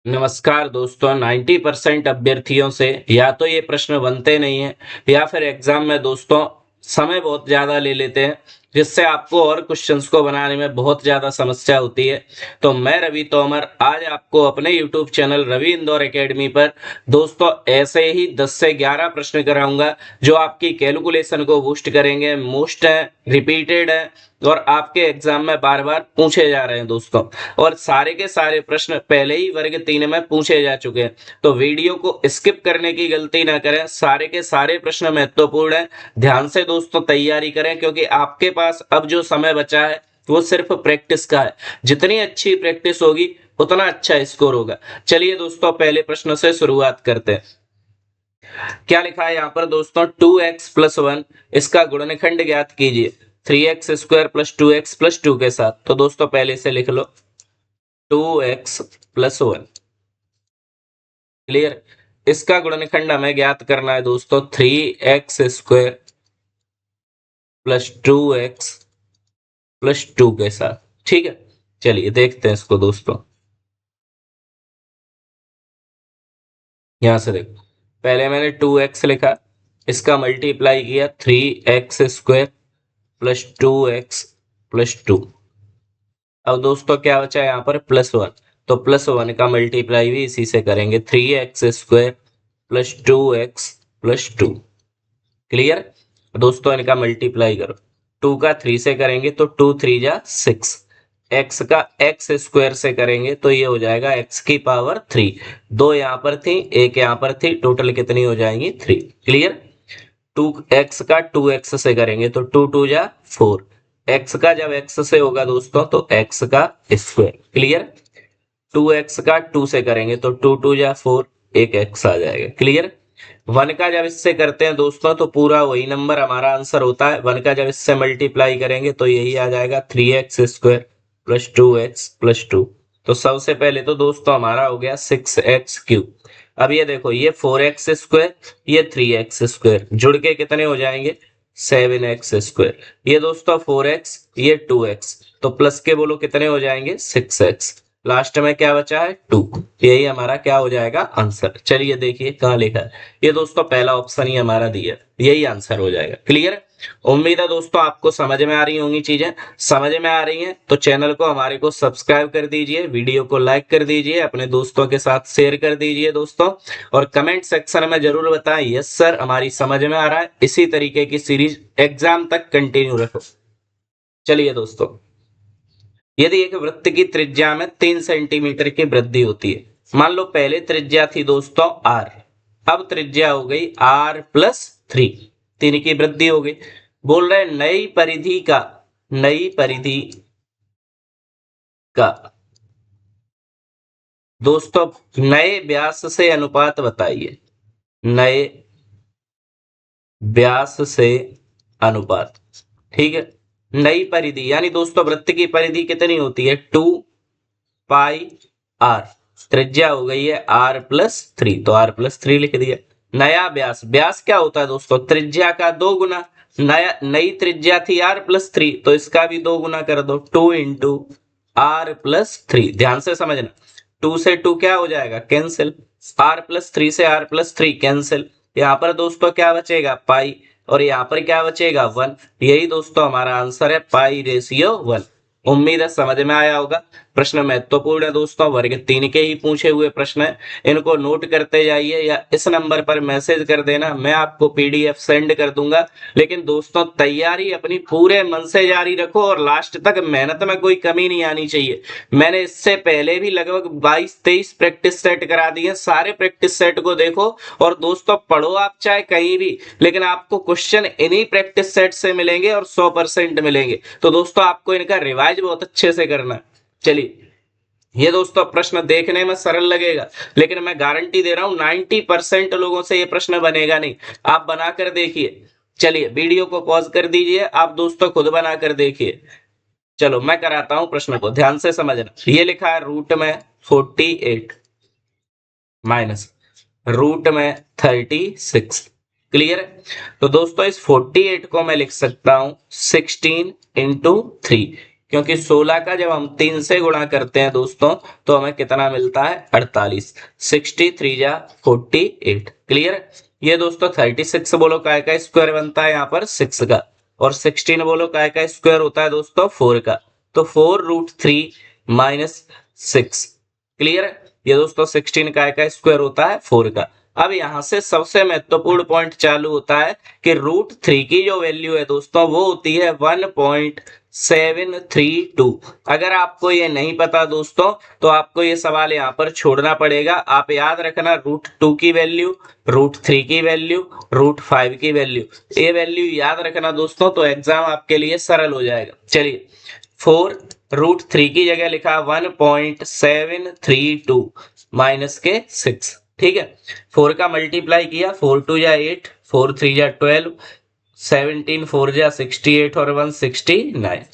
नमस्कार दोस्तों। 90% अभ्यर्थियों से या तो ये प्रश्न बनते नहीं है या फिर एग्जाम में दोस्तों समय बहुत ज़्यादा ले लेते हैं, जिससे आपको और क्वेश्चंस को बनाने में बहुत ज़्यादा समस्या होती है। तो मैं रवि तोमर आज आपको अपने YouTube channel Ravi Indore academy पर दोस्तों ऐसे ही 10 से 11 प्रश्न कराऊंगा जो आपकी कैलकुलेशन को बूस्ट करेंगे, मोस्ट है, रिपीटेड है और आपके एग्जाम में बार बार पूछे जा रहे हैं दोस्तों। और सारे के सारे प्रश्न पहले ही वर्ग 3 में पूछे जा चुके हैं, तो वीडियो को स्किप करने की गलती ना करें। सारे के सारे प्रश्न महत्वपूर्ण हैं, ध्यान से दोस्तों तैयारी करें, क्योंकि आपके पास अब जो समय बचा है वो सिर्फ प्रैक्टिस का है। जितनी अच्छी प्रैक्टिस होगी उतना अच्छा स्कोर होगा। चलिए दोस्तों पहले प्रश्न से शुरुआत करते हैं। क्या लिखा है यहाँ पर दोस्तों, 2x प्लस 1 इसका गुणनखंड ज्ञात कीजिए 3x square plus 2x plus 2 के साथ। तो दोस्तों पहले से लिख लो 2x प्लस 1। क्लियर। इसका गुणनखंड हमें ज्ञात करना है दोस्तों 3x square plus 2x plus 2 के साथ। ठीक है, चलिए देखते हैं इसको दोस्तों। यहां से देखो, पहले मैंने 2x लिखा, इसका मल्टीप्लाई किया 3x square plus 2x plus 2। अब दोस्तों क्या बचा यहाँ पर प्लस 1, तो प्लस 1 का मल्टीप्लाई भी इसी से करेंगे 3x square plus 2x plus 2। Clear. दोस्तों इनका मल्टीप्लाई करो, 2 का 3 से करेंगे तो 2 3 जा 6, x का x स्क्वायर से करेंगे तो ये हो जाएगा x की पावर 3। दो यहाँ पर थी, एक यहाँ पर थी, टोटल कितनी हो जाएंगी 3। क्लियर। 2x का 2x से करेंगे तो 2 2 जा 4, x का जब x से होगा दोस्तों तो x का स्क्वायर। क्लियर। 2x का 2 से करेंगे तो 2 2 जा 4, एक x आ जाएगा। क्लियर। 1 का जब इससे करते हैं दोस्तों तो पूरा वही नंबर हमारा आंसर होता है। 1 का जब इससे मल्टीप्लाई करेंगे तो यही आ जाएगा 3x square plus 2x plus 2। तो सबसे पहले तो दोस्तों हमारा हो गया 6x क्यूब। अब ये देखो, ये 4x स्क्वायर, ये 3x स्क्वायर जुड़ के कितने हो जाएंगे 7x स्क्वायर। ये दोस्तों 4x, ये 2x, तो प्लस के बोलो कितने हो जाएंगे 6x। लास्ट में क्या बचा है 2। यही हमारा क्या हो जाएगा आंसर। चलिए देखिए कहाँ लिखा है, ये दोस्तों पहला ऑप्शन ही हमारा दिया है, यही आंसर हो जाएगा। क्लियर। उम्मीद है दोस्तों आपको समझ में आ रही होंगी चीजें। समझ में आ रही हैं तो चैनल को हमारे को सब्सक्राइब कर दीजिए, वीडियो को लाइक कर दीजिए, अपने दोस्तों के साथ शेयर कर दीजिए दोस्तों। और कमेंट सेक्शन में जरूर बताएं यस सर हमारी समझ में आ रहा है। इसी तरीके की सीरीज एग्जाम तक कंटिन्यू रखो। चलिए दोस्तों, यदि एक वृत्त की त्रिज्या में 3 सेंटीमीटर की वृद्धि होती है, मान लो पहले त्रिज्या थी दोस्तों r, अब त्रिज्या हो गई r प्लस 3, 3 की वृद्धि हो गई। बोल रहे नई परिधि का दोस्तों नए व्यास से अनुपात बताइए, नए व्यास से अनुपात। ठीक है, नई परिधि यानी दोस्तों वृत्त की परिधि कितनी होती है 2 पाई r, त्रिज्या हो गई है r प्लस 3, तो r प्लस 3 लिख दिया। नया व्यास, व्यास क्या होता है दोस्तों त्रिज्या का 2 गुना। नई त्रिज्या थी r प्लस 3, तो इसका भी 2 गुना कर दो 2 इंटू r प्लस 3। ध्यान से समझना, 2 से 2 क्या हो जाएगा कैंसिल, r प्लस 3 से r प्लस 3 कैंसिल। यहाँ पर दोस्तों क्या बचेगा पाई, और यहाँ पर क्या बचेगा 1। यही दोस्तों हमारा आंसर है पाई रेशियो 1। उम्मीद है समझ में आया होगा। प्रश्न महत्वपूर्ण है दोस्तों, वर्ग 3 के ही पूछे हुए प्रश्न है, इनको नोट करते जाइए या इस नंबर पर मैसेज कर देना, मैं आपको पीडीएफ सेंड कर दूंगा। लेकिन दोस्तों तैयारी अपनी पूरे मन से जारी रखो और लास्ट तक मेहनत में कोई कमी नहीं आनी चाहिए। मैंने इससे पहले भी लगभग 22-23 प्रैक्टिस सेट करा दिए, सारे प्रैक्टिस सेट को देखो और दोस्तों पढ़ो आप चाहे कहीं भी, लेकिन आपको क्वेश्चन इन्हीं प्रैक्टिस सेट से मिलेंगे और 100% मिलेंगे। तो दोस्तों आपको इनका रिवाइज बहुत अच्छे से करना है। चलिए, ये दोस्तों प्रश्न देखने में सरल लगेगा, लेकिन मैं गारंटी दे रहा हूं 90% लोगों से ये प्रश्न बनेगा नहीं। आप बनाकर देखिए। चलिए वीडियो को पॉज कर दीजिए, आप दोस्तों खुद बनाकर देखिए। चलो मैं कराता हूं प्रश्न को, ध्यान से समझना। ये लिखा है रूट में 48 माइनस रूट में 36। क्लियर है। तो दोस्तों इस 48 को मैं लिख सकता हूं 16 इंटू 3। क्योंकि 16 का जब हम 3 से गुणा करते हैं दोस्तों तो हमें कितना मिलता है 48। 63 जा 48। क्लियर। ये दोस्तों 36 बोलो काय का स्क्वायर बनता है यहाँ पर 6 का, और 16 बोलो काय का स्क्वायर होता है दोस्तों 4 का। तो 4√3 माइनस 6। क्लियर। ये दोस्तों 16 काय का स्क्वायर होता है 4 का। अब यहां से सबसे महत्वपूर्ण पॉइंट चालू होता है कि √3 की जो वैल्यू है दोस्तों वो होती है 1.732। अगर आपको ये नहीं पता दोस्तों तो आपको ये सवाल यहाँ पर छोड़ना पड़ेगा। आप याद रखना √2 की वैल्यू, √3 की वैल्यू, √5 की वैल्यू, ये वैल्यू याद रखना दोस्तों, तो एग्जाम आपके लिए सरल हो जाएगा। चलिए 4√3 की जगह लिखा 1.732 माइनस के 6। ठीक है, 4 का मल्टीप्लाई किया, 4 2 जा 8, 4 3 जा 12, 17 4 जा 68 और 169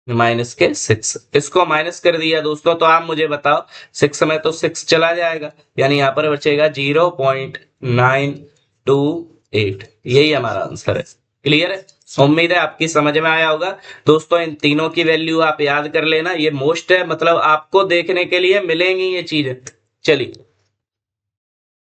माइनस के 6। इसको माइनस कर दिया दोस्तों, तो आप मुझे बताओ 6 में तो 6 चला जाएगा, यानी यहाँ पर बचेगा 0.928। यही हमारा आंसर है। क्लियर है। उम्मीद है आपकी समझ में आया होगा दोस्तों। इन तीनों की वैल्यू आप याद कर लेना, ये मोस्ट है, मतलब आपको देखने के लिए मिलेंगी ये चीजें। चलिए,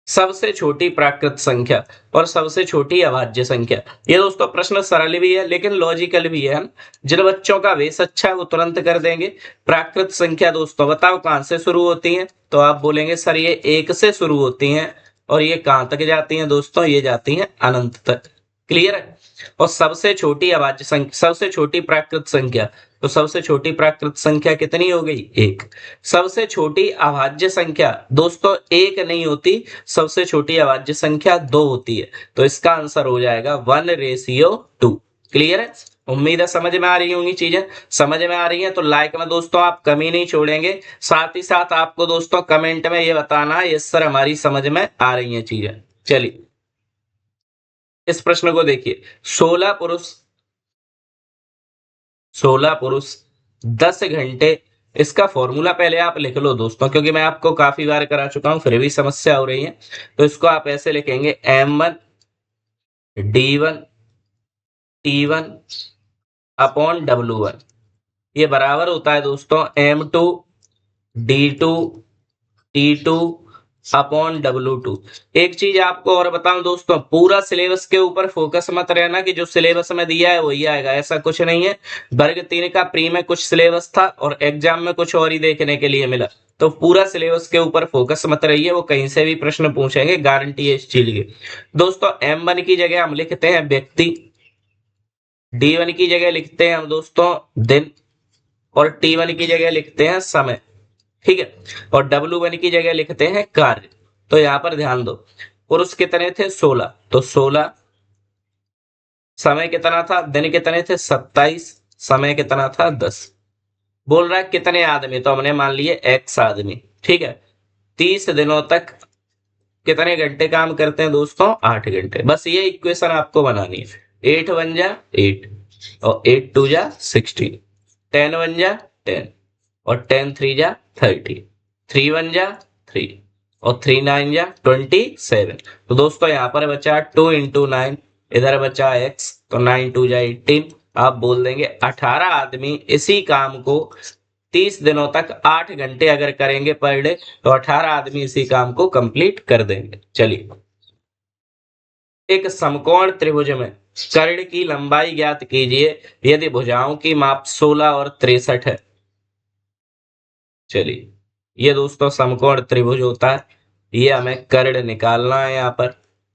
सबसे छोटी प्राकृत संख्या और सबसे छोटी अभाज्य संख्या। ये दोस्तों प्रश्न सरल भी है लेकिन लॉजिकल भी है। जिन बच्चों का बेस अच्छा है वो तुरंत कर देंगे। प्राकृत संख्या दोस्तों बताओ कहां से शुरू होती है, तो आप बोलेंगे सर ये 1 से शुरू होती हैं, और ये कहां तक जाती हैं दोस्तों, ये जाती हैं अनंत तक। क्लियर है। और सबसे छोटी अभाज्य संख्या, सबसे छोटी प्राकृत संख्या, तो सबसे छोटी प्राकृत संख्या कितनी हो गई 1। सबसे छोटी अभाज्य संख्या दोस्तों 1 नहीं होती, सबसे छोटी अभाज्य संख्या 2 होती है, तो इसका आंसर हो जाएगा 1:2। क्लियर है। उम्मीद है समझ में आ रही होंगी चीजें। समझ में आ रही है तो लाइक में दोस्तों आप कमी नहीं छोड़ेंगे, साथ ही साथ आपको दोस्तों कमेंट में ये बताना है यस सर हमारी समझ में आ रही है चीजें। चलिए इस प्रश्न को देखिए, 16 पुरुष 10 घंटे, इसका फॉर्मूला पहले आप लिख लो दोस्तों, क्योंकि मैं आपको काफी बार करा चुका हूं फिर भी समस्या हो रही है। तो इसको आप ऐसे लिखेंगे M1 D1 T1 upon W1, ये बराबर होता है दोस्तों M2 D2 T2 upon W2। एक चीज आपको और बताऊं दोस्तों, पूरा सिलेबस के ऊपर फोकस मत रहना कि जो सिलेबस में दिया है वही आएगा, ऐसा कुछ नहीं है। वर्ग 3 का प्री में कुछ सिलेबस था और एग्जाम में कुछ और ही देखने के लिए मिला, तो पूरा सिलेबस के ऊपर फोकस मत रहिए, वो कहीं से भी प्रश्न पूछेंगे, गारंटी है इस चीज की। दोस्तों M1 की जगह हम लिखते हैं व्यक्ति, D1 की जगह लिखते हैं हम दोस्तों दिन, और T1 की जगह लिखते हैं समय। ठीक है, और W1 की जगह लिखते हैं कार्य। तो यहां पर ध्यान दो, पुरुष कितने थे 16, तो 16, समय कितना था, दिन कितने थे 27, समय कितना था 10। बोल रहा है कितने आदमी, तो हमने मान लिए X आदमी। ठीक है, 30 दिनों तक कितने घंटे काम करते हैं दोस्तों 8 घंटे। बस ये इक्वेशन आपको बनानी है। 8 1 जा 8 और 8 2 जा 16, 10 1 जा 10 और 10 3 जा 30, 3 1 जा 3 और 3 9 जा 27। तो दोस्तों यहाँ पर बचा 2 × 9, इधर बचा x, तो 9 2 जा 18। आप बोल देंगे 18 आदमी इसी काम को 30 दिनों तक 8 घंटे अगर करेंगे पर डे, तो 18 आदमी इसी काम को कंप्लीट कर देंगे। चलिए, एक समकोण त्रिभुज में कर्ण की लंबाई ज्ञात कीजिए यदि भुजाओं की माप 16 और 63 है। चलिए, ये दोस्तों समकोण त्रिभुज होता है, ये हमें कर्ण निकालना है यहाँ पर।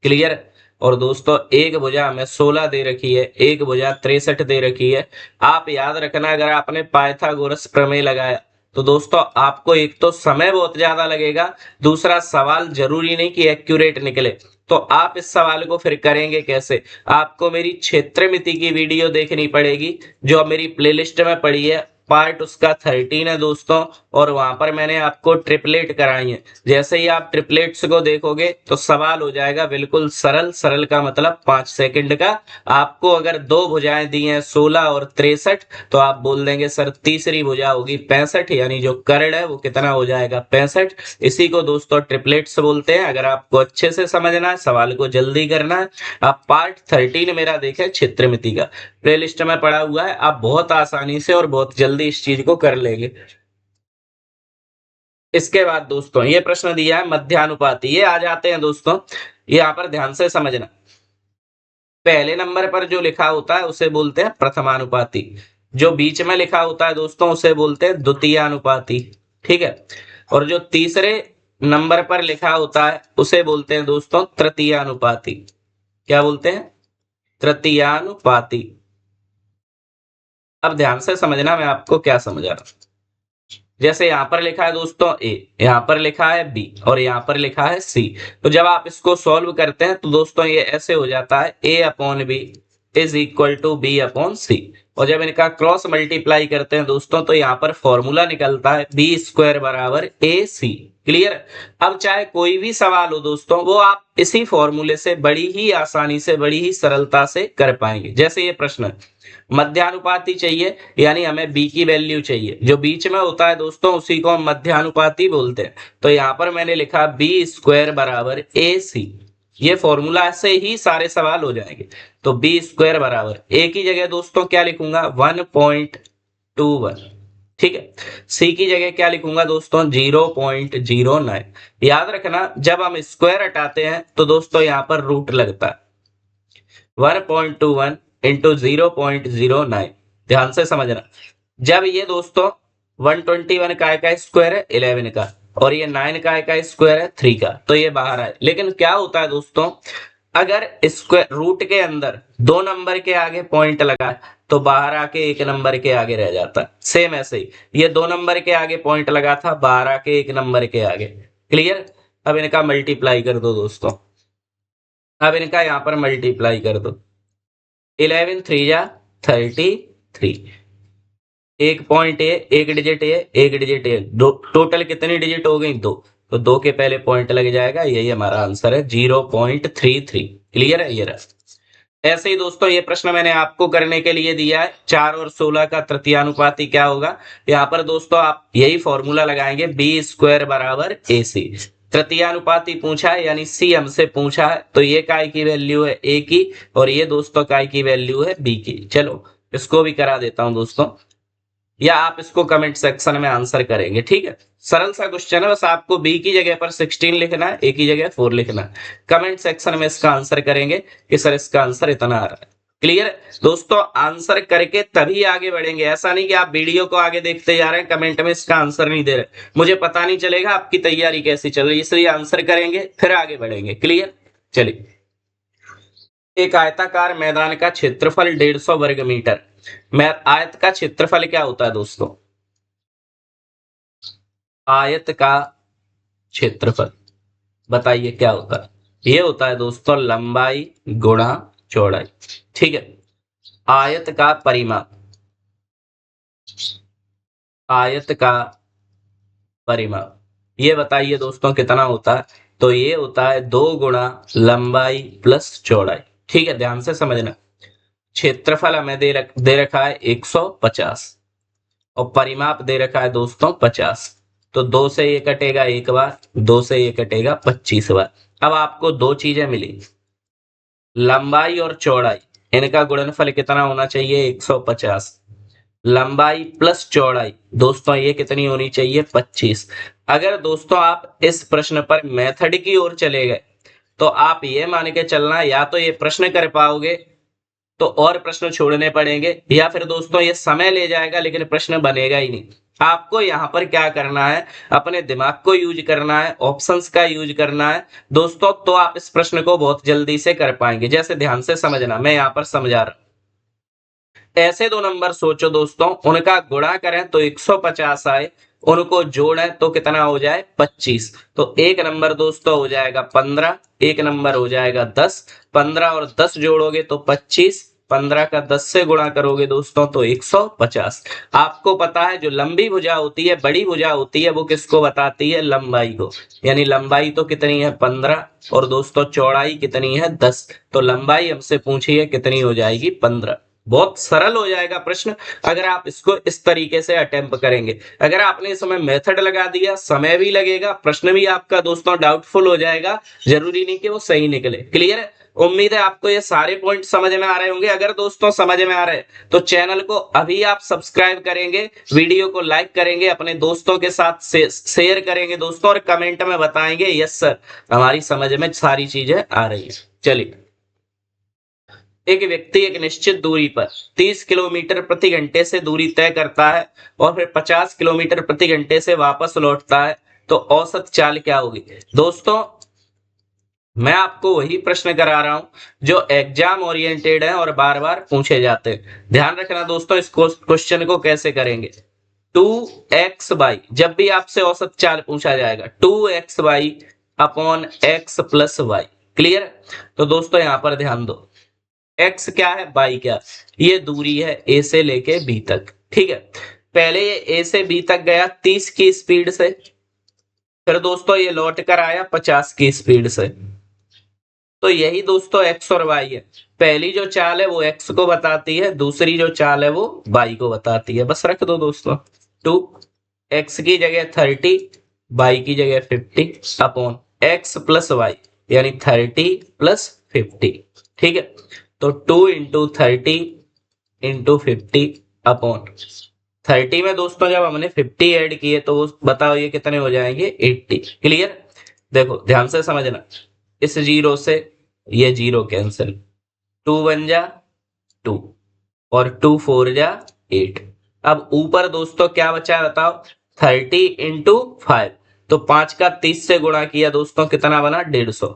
क्लियर। और दोस्तों एक भुजा हमें 16 दे रखी है, एक भुजा 63 दे रखी है। आप याद रखना, अगर आपने पाइथागोरस प्रमेय लगाया तो दोस्तों आपको एक तो समय बहुत ज्यादा लगेगा, दूसरा सवाल जरूरी नहीं कि एक्यूरेट निकले। तो आप इस सवाल को फिर करेंगे कैसे, आपको मेरी क्षेत्रमिति की वीडियो देखनी पड़ेगी जो मेरी प्लेलिस्ट में पड़ी है, पार्ट उसका 13 है दोस्तों, और वहां पर मैंने आपको ट्रिपलेट कराई है। जैसे ही आप ट्रिपलेट्स को देखोगे तो सवाल हो जाएगा बिल्कुल सरल, सरल का मतलब 5 सेकंड का। आपको अगर दो भुजाएं दी हैं 16 और 63, तो आप बोल देंगे सर तीसरी भुजा होगी 65, यानी जो कर्ण है वो कितना हो जाएगा 65। इसी को दोस्तों ट्रिपलेट्स बोलते हैं। अगर आपको अच्छे से समझना है, सवाल को जल्दी करना है, आप पार्ट 13 मेरा देखें क्षेत्रमिति का, प्लेलिस्ट में पड़ा हुआ है, आप बहुत आसानी से और बहुत जल्दी इस चीज को कर लेंगे। इसके बाद दोस्तों ये प्रश्न दिया है मध्यानुपाती, ये आ जाते हैं दोस्तों, यहाँ पर ध्यान से समझना। पहले नंबर पर जो लिखा होता है उसे बोलते हैं प्रथमानुपाती, जो बीच में लिखा होता है दोस्तों उसे बोलते हैं द्वितीयानुपाती, ठीक है। और जो तीसरे नंबर पर लिखा होता है उसे बोलते हैं दोस्तों तृतीयानुपाती। क्या बोलते हैं? तृतीयानुपाती। अब ध्यान से समझना मैं आपको क्या समझा रहा हूं। जैसे यहां पर लिखा है दोस्तों ए, यहां पर लिखा है बी, और यहां पर लिखा है सी। तो जब आप इसको सॉल्व करते हैं तो दोस्तों ये ऐसे हो जाता है A upon B is equal to B upon C. और जब इनका क्रॉस मल्टीप्लाई करते हैं दोस्तों तो यहाँ पर फॉर्मूला निकलता है बी स्क्वायर बराबर ए सी। क्लियर? अब चाहे कोई भी सवाल हो दोस्तों, वो आप इसी फॉर्मूले से बड़ी ही आसानी से, बड़ी ही सरलता से कर पाएंगे। जैसे ये प्रश्न मध्यानुपाती चाहिए, यानी हमें बी की वैल्यू चाहिए, जो बीच में होता है दोस्तों उसी को हम मध्यानुपाती बोलते हैं। तो यहाँ पर मैंने लिखा बी स्क्वायर बराबर ए सी, ये फॉर्मूला से ही सारे सवाल हो जाएंगे। तो बी स्क्वायर बराबर ए की जगह दोस्तों क्या लिखूंगा 1.21, ठीक है। सी की जगह क्या लिखूंगा दोस्तों 0.09। याद रखना जब हम स्क्वायर हटाते हैं तो दोस्तों यहाँ पर रूट लगता है, 1.21 इंटू 0.09। ध्यान से समझना, जब ये दोस्तों 121 का स्क्वायर है 11 का, और ये 9 का स्क्वायर है 3 का, तो ये बाहर आए। लेकिन क्या होता है दोस्तों, अगर स्क्वायर रूट के अंदर 2 नंबर के आगे पॉइंट लगा तो बाहर आके 1 नंबर के आगे रह जाता है। सेम ऐसे ही ये 2 नंबर के आगे पॉइंट लगा था, बाहर आके 1 नंबर के आगे। क्लियर? अब इनका मल्टीप्लाई कर दो दोस्तों, अब इनका यहां पर मल्टीप्लाई कर दो, 11 3 जा 33, एक पॉइंट ए, एक डिजिट ए, एक डिजिट ए, दो टोटल कितनी डिजिट हो गई 2, तो 2 के पहले पॉइंट लग जाएगा, यही हमारा आंसर है 0.33। क्लियर है? ये रहा। ऐसे ही दोस्तों ये प्रश्न मैंने आपको करने के लिए दिया है 4 और 16 का तृतीयानुपाती क्या होगा। यहाँ पर दोस्तों आप यही फॉर्मूला लगाएंगे बी स्क्वायर बराबर ए सी। तृतीयानुपाती पूछा है यानी सी हमसे पूछा है, तो ये काय की वैल्यू है ए की, और ये दोस्तों काय की वैल्यू है बी की। चलो इसको भी करा देता हूं दोस्तों, या आप इसको कमेंट सेक्शन में आंसर करेंगे, ठीक है। सरल सा क्वेश्चन है, बस आपको बी की जगह पर 16 लिखना है, ए की जगह 4 लिखना है। कमेंट सेक्शन में इसका आंसर करेंगे कि सर इसका आंसर इतना आ रहा है। क्लियर दोस्तों? आंसर करके तभी आगे बढ़ेंगे, ऐसा नहीं कि आप वीडियो को आगे देखते जा रहे हैं, कमेंट में इसका आंसर नहीं दे रहे, मुझे पता नहीं चलेगा आपकी तैयारी कैसी चल रही है। इसलिए आंसर करेंगे फिर आगे बढ़ेंगे। क्लियर? चलिए, एक आयताकार मैदान का क्षेत्रफल 150 वर्ग मीटर। आयत का क्षेत्रफल क्या होता है दोस्तों? आयत का क्षेत्रफल बताइए क्या होता है? ये होता है दोस्तों लंबाई गुणा चौड़ाई, ठीक है। आयत का परिमाप, आयत का परिमाप ये बताइए दोस्तों कितना होता है? तो ये होता है 2 गुणा लंबाई प्लस चौड़ाई, ठीक है। ध्यान से समझना, क्षेत्रफल हमें दे रखा है 150, और परिमाप दे रखा है दोस्तों 50। तो 2 से ये कटेगा एक बार, 2 से ये कटेगा 25 बार। अब आपको दो चीजें मिली, लंबाई और चौड़ाई, इनका गुणनफल कितना होना चाहिए 150। लंबाई प्लस चौड़ाई दोस्तों ये कितनी होनी चाहिए 25। अगर दोस्तों आप इस प्रश्न पर मेथड की ओर चले गए तो आप ये मान के चलना, या तो ये प्रश्न कर पाओगे तो और प्रश्न छोड़ने पड़ेंगे, या फिर दोस्तों ये समय ले जाएगा लेकिन प्रश्न बनेगा ही नहीं। आपको यहाँ पर क्या करना है, अपने दिमाग को यूज करना है, ऑप्शंस का यूज करना है दोस्तों, तो आप इस प्रश्न को बहुत जल्दी से कर पाएंगे। जैसे ध्यान से समझना, मैं यहाँ पर समझा रहा हूं, ऐसे दो नंबर सोचो दोस्तों, उनका गुणा करें तो 150 आए, उनको जोड़ें तो कितना हो जाए 25। तो एक नंबर दोस्तों हो जाएगा 15, एक नंबर हो जाएगा 10, 15 और 10 जोड़ोगे तो 25, 15 का 10 से गुणा करोगे दोस्तों तो 150। आपको पता है जो लंबी भुजा होती है, बड़ी भुजा होती है, वो किसको बताती है? लंबाई को। यानी लंबाई तो कितनी है? 15, और दोस्तों चौड़ाई कितनी है? 10। तो लंबाई हमसे पूछी है कितनी हो जाएगी? 15। बहुत सरल हो जाएगा प्रश्न अगर आप इसको इस तरीके से अटेम्प्ट करेंगे। अगर आपने इस समय मेथड लगा दिया, समय भी लगेगा, प्रश्न भी आपका दोस्तों डाउटफुल हो जाएगा, जरूरी नहीं कि वो सही निकले। क्लियर है? उम्मीद है आपको ये सारे पॉइंट समझ में आ रहे होंगे। अगर दोस्तों समझ में आ रहे हैं तो चैनल को अभी आप सब्सक्राइब करेंगे, वीडियो को लाइक करेंगे, अपने दोस्तों के साथ शेयर करेंगे दोस्तों, और कमेंट में बताएंगे यस सर हमारी समझ में सारी चीजें आ रही है। चलिए, एक व्यक्ति एक निश्चित दूरी पर 30 किलोमीटर प्रति घंटे से दूरी तय करता है और फिर 50 किलोमीटर प्रति घंटे से वापस लौटता है, तो औसत चाल क्या होगी? दोस्तों मैं आपको वही प्रश्न करा रहा हूं जो एग्जाम ओरिएंटेड है और बार बार पूछे जाते हैं। ध्यान रखना दोस्तों, इस क्वेश्चन को कैसे करेंगे। 2x बाई, जब भी आपसे औसत चाल पूछा जाएगा 2x by upon x plus y. Clear? तो दोस्तों यहां पर ध्यान दो, x क्या है, y क्या? ये दूरी है a से लेके b तक। ठीक है, पहले ये a से b तक गया 30 की स्पीड से, फिर दोस्तों ये लौट कर आया 50 की स्पीड से। तो यही दोस्तों x और y है। पहली जो चाल है वो x को बताती है, दूसरी जो चाल है वो y को बताती है। बस रख दो दोस्तों, 2 x की जगह 30, y की जगह 50 अपॉन x प्लस वाई, यानी 30 प्लस 50। ठीक है, तो 2 इंटू 30 इंटू 50 अपॉन 30 में दोस्तों जब हमने 50 ऐड किए तो बताओ ये कितने हो जाएंगे? 80। क्लियर? देखो ध्यान से समझना, इस जीरो से ये जीरो कैंसिल, 2 बन जा 2 और 2 4 जा 8। अब ऊपर दोस्तों क्या बचा है बताओ? 30 इंटू 5, तो 5 का 30 से गुणा किया दोस्तों, कितना बना? 150।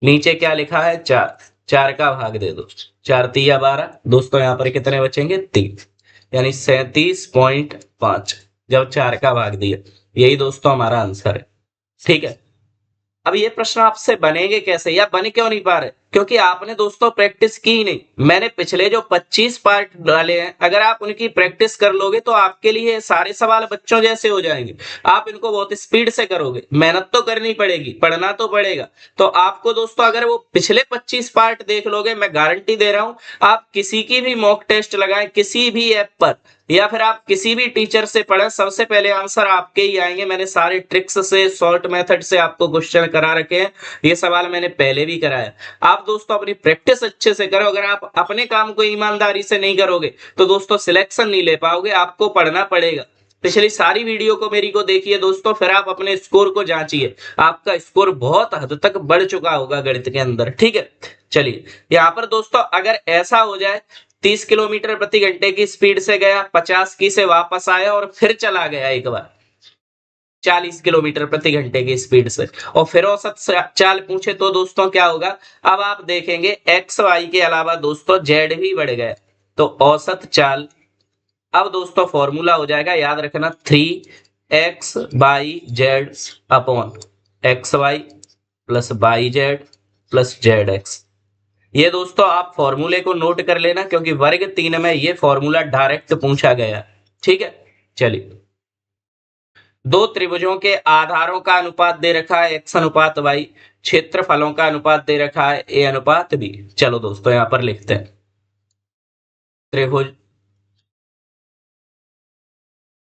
नीचे क्या लिखा है? 4, 4 का भाग दे दो, 4 तिया 12। दोस्तों यहाँ पर कितने बचेंगे? 3, यानी 37.5 जब 4 का भाग दिया। यही दोस्तों हमारा आंसर है। ठीक है, अब ये प्रश्न आपसे बनेंगे कैसे या बन क्यों नहीं पा रहे? क्योंकि आपने दोस्तों प्रैक्टिस की ही नहीं। मैंने पिछले जो 25 पार्ट डाले हैं, अगर आप उनकी प्रैक्टिस कर लोगे तो आपके लिए सारे सवाल बच्चों जैसे हो जाएंगे। आप इनको बहुत स्पीड से करोगे, मेहनत तो करनी पड़ेगी, पढ़ना तो पड़ेगा। तो आपको दोस्तों अगर वो पिछले 25 पार्ट देख लोगे, मैं गारंटी दे रहा हूं, आप किसी की भी मॉक टेस्ट लगाएं किसी भी ऐप पर, या फिर आप किसी भी टीचर से पढ़ें, सबसे पहले आंसर आपके ही आएंगे। मैंने सारे ट्रिक्स से, शॉर्ट मेथड से आपको क्वेश्चन करा रखे हैं। ये सवाल मैंने पहले भी कराया। आप दोस्तों अपनी प्रैक्टिस अच्छे से करो। अगर आप अपने काम को ईमानदारी से नहीं करोगे तो दोस्तों सिलेक्शन नहीं ले पाओगे, आपको पढ़ना पड़ेगा। पिछली सारी वीडियो को मेरी को देखिए दोस्तों, फिर आप अपने स्कोर को जांचिए। आपका स्कोर बहुत हद तक बढ़ चुका होगा गणित के अंदर। ठीक है, चलिए यहाँ पर दोस्तों अगर ऐसा हो जाए, 30 किलोमीटर प्रति घंटे की स्पीड से गया, 50 की से वापस आया और फिर चला गया एक बार 40 किलोमीटर प्रति घंटे की स्पीड से, और फिर औसत चाल पूछे तो दोस्तों क्या होगा? अब आप देखेंगे एक्स वाई के अलावा दोस्तों जेड भी बढ़ गया, तो औसत चाल। अब दोस्तों फॉर्मूला हो जाएगा, याद रखना, 3x by z upon x y plus by z plus z x. ये दोस्तों आप फॉर्मूले को नोट कर लेना, क्योंकि वर्ग 3 में ये फॉर्मूला डायरेक्ट पूछा गया। ठीक है, चलिए, दो त्रिभुजों के आधारों का अनुपात दे रखा है x अनुपात y, क्षेत्रफलों का अनुपात दे रखा है a अनुपात b। चलो दोस्तों यहां पर लिखते हैं, त्रिभुज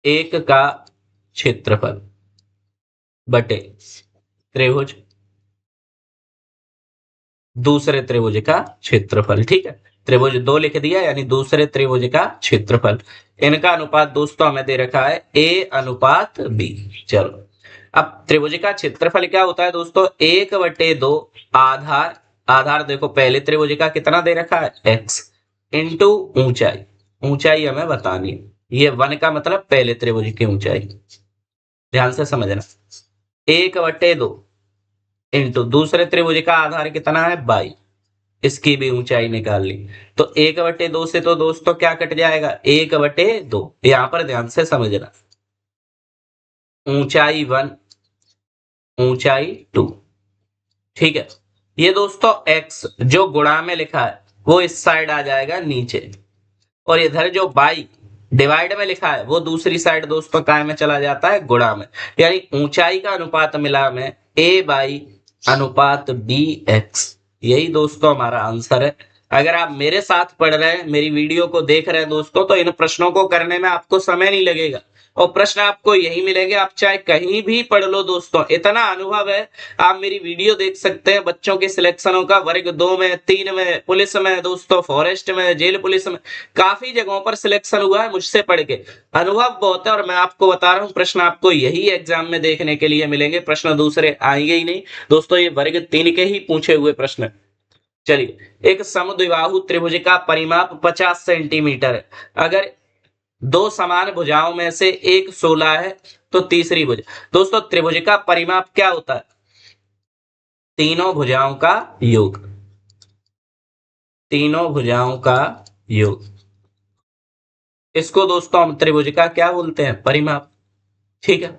एक का क्षेत्रफल बटे त्रिभुज दूसरे त्रिभुज का क्षेत्रफल। ठीक है, त्रिभुज 2 लिख दिया, यानी दूसरे त्रिभुज का क्षेत्रफल। इनका अनुपात दोस्तों हमें दे रखा है a अनुपात b। चलो, अब त्रिभुज का क्षेत्रफल क्या होता है दोस्तों? 1/2 आधार, आधार देखो पहले त्रिभुज का कितना दे रखा है? x इंटू ऊंचाई, ऊंचाई हमें बतानी है। ये 1 का मतलब पहले त्रिभुज की ऊंचाई। ध्यान से समझना, 1/2 इंटू दूसरे त्रिभुज का आधार कितना है? 22, इसकी भी ऊंचाई निकाल ली। तो 1/2 से तो दोस्तों क्या कट जाएगा? 1/2। यहां पर ध्यान से समझना, ऊंचाई 1, ऊंचाई 2। ठीक है, ये दोस्तों x जो गुणा में लिखा है वो इस साइड आ जाएगा नीचे, और इधर जो बाई डिवाइड में लिखा है वो दूसरी साइड दोस्तों काय में चला जाता है, गुणा में। यानी ऊंचाई का अनुपात मिला में ए बाई अनुपात बी एक्स, यही दोस्तों हमारा आंसर है। अगर आप मेरे साथ पढ़ रहे हैं, मेरी वीडियो को देख रहे हैं दोस्तों, तो इन प्रश्नों को करने में आपको समय नहीं लगेगा और प्रश्न आपको यही मिलेंगे, आप चाहे कहीं भी पढ़ लो दोस्तों। इतना अनुभव है, आप मेरी वीडियो देख सकते हैं बच्चों के सिलेक्शनों का, वर्ग 2 में, 3 में, पुलिस में दोस्तों, फॉरेस्ट में, जेल पुलिस में, काफी जगहों पर सिलेक्शन हुआ है मुझसे पढ़ के। अनुभव बहुत है और मैं आपको बता रहा हूँ प्रश्न आपको यही एग्जाम में देखने के लिए मिलेंगे, प्रश्न दूसरे आएंगे ही नहीं दोस्तों, ये वर्ग 3 के ही पूछे हुए प्रश्न। चलिए, एक समद्विबाहु त्रिभुज का परिमाप 50 सेंटीमीटर है। अगर दो समान भुजाओं में से एक 16 है तो तीसरी भुजा, दोस्तों त्रिभुज का परिमाप क्या होता है? तीनों भुजाओं का योग, तीनों भुजाओं का योग, इसको दोस्तों हम त्रिभुज का क्या बोलते हैं? परिमाप। ठीक है,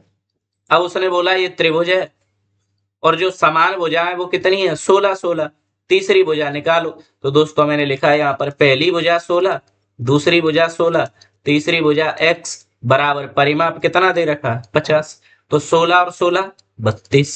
अब उसने बोला ये त्रिभुज है और जो समान भुजा है वो कितनी है? 16 16। तीसरी भुजा निकालो, तो दोस्तों मैंने लिखा है यहाँ पर पहली भुजा 16, दूसरी भुजा 16, तीसरी भुजा x बराबर परिमाप कितना दे रखा है? 50। तो 16 और 16 32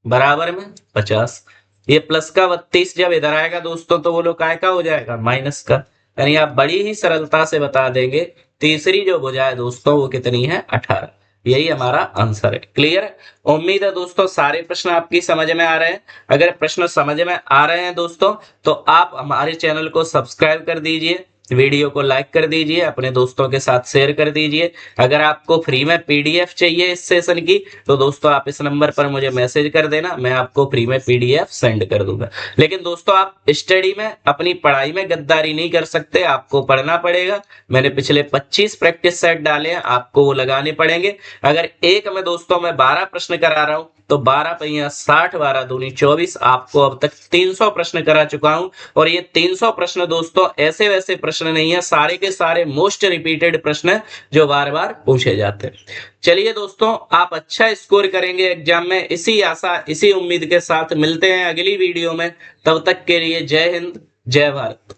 बराबर में 50। ये प्लस का 32 जब इधर आएगा दोस्तों तो वो लोग काय का हो जाएगा? माइनस का। यानी आप बड़ी ही सरलता से बता देंगे तीसरी जो भुजा है दोस्तों वो कितनी है? 18। यही हमारा आंसर है। क्लियर है? उम्मीद है दोस्तों सारे प्रश्न आपकी समझ में आ रहे हैं। अगर प्रश्न समझ में आ रहे हैं दोस्तों तो आप हमारे चैनल को सब्सक्राइब कर दीजिए, वीडियो को लाइक कर दीजिए, अपने दोस्तों के साथ शेयर कर दीजिए। अगर आपको फ्री में पीडीएफ चाहिए इस सेशन की तो दोस्तों आप इस नंबर पर मुझे मैसेज कर देना, मैं आपको फ्री में पीडीएफ सेंड कर दूंगा। लेकिन दोस्तों आप स्टडी में, अपनी पढ़ाई में गद्दारी नहीं कर सकते, आपको पढ़ना पड़ेगा। मैंने पिछले 25 प्रैक्टिस सेट डाले हैं, आपको वो लगाने पड़ेंगे। अगर एक में दोस्तों मैं 12 प्रश्न करा रहा हूं तो 12 पहिया 60, 12 दूनी 24, आपको अब तक 300 प्रश्न करा चुका हूं। और ये 300 प्रश्न दोस्तों ऐसे वैसे प्रश्न नहीं है, सारे के सारे मोस्ट रिपीटेड प्रश्न जो बार बार पूछे जाते हैं। चलिए दोस्तों, आप अच्छा स्कोर करेंगे एग्जाम में, इसी आशा, इसी उम्मीद के साथ मिलते हैं अगली वीडियो में। तब तक के लिए जय हिंद, जय भारत।